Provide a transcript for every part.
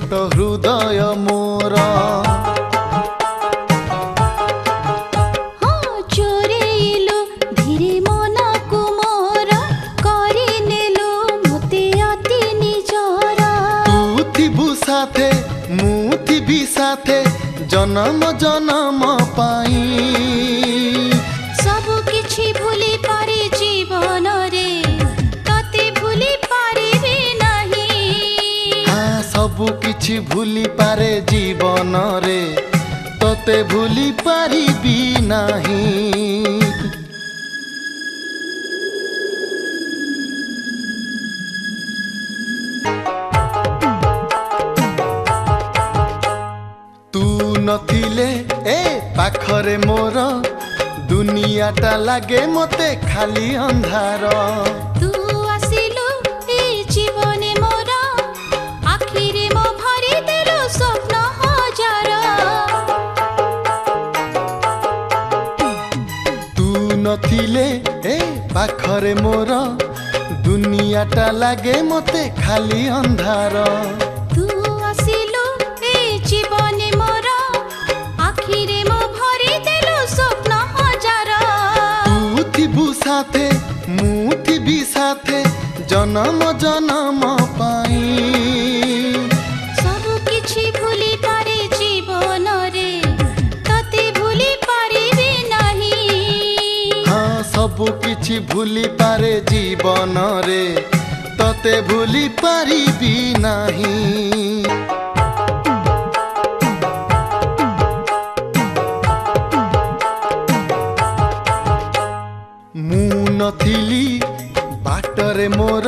छोट हृदय मोर चोरेलु धीरे मन को मोर करिनेलु मते अति निजर तू थिबु साथे मु थिबि साथे जन्म जन्म पाई सब किछि भूली पारे जीवन रे तते भूली पारिबे नाही हाँ सब किछि भूली पारे जीवन रे तते भूली पारिबी नाही तू नथिले ए पाखरे मोर दुनियाटा लागे मते खाली अंधार तू आसिलु ए जीवने मोर आखिरे मो भरि देलु स्वप्न हजार तू नथिले ए पाखरे मोर दुनियाटा लागे मते खाली अंधार तू आसिलु ए जीवने मोर आखिरे मो भरि देलु स्वप्न हजार तू थिबु साथे मु थिबि साथे जन्म जन्म पाई सब किछि भूली पारे जीवन रे तते भूली पारिबे नाही हाँ सब किछि भूली पारे जीवन रे तते भूली पारिबी नाही मु नथिली बाटरे मोर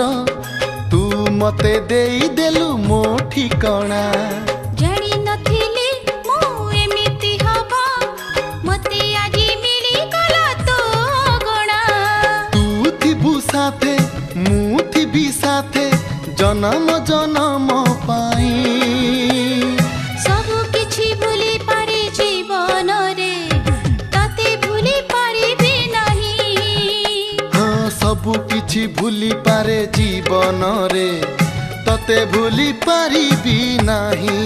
तू मते देई देलु मो ठिकଣା जानी नथिले मु एमिति हबा मते आजी मिली गला तो गणा तू थिबु साथे मु थिबि साथे जन्म जन्म पाई सब किछि भूली पारे जीवन रे तते भूली पारिबे नाही हाँ सब किछि भूली पारे जीवन रे तते भूली पारिबी नाही।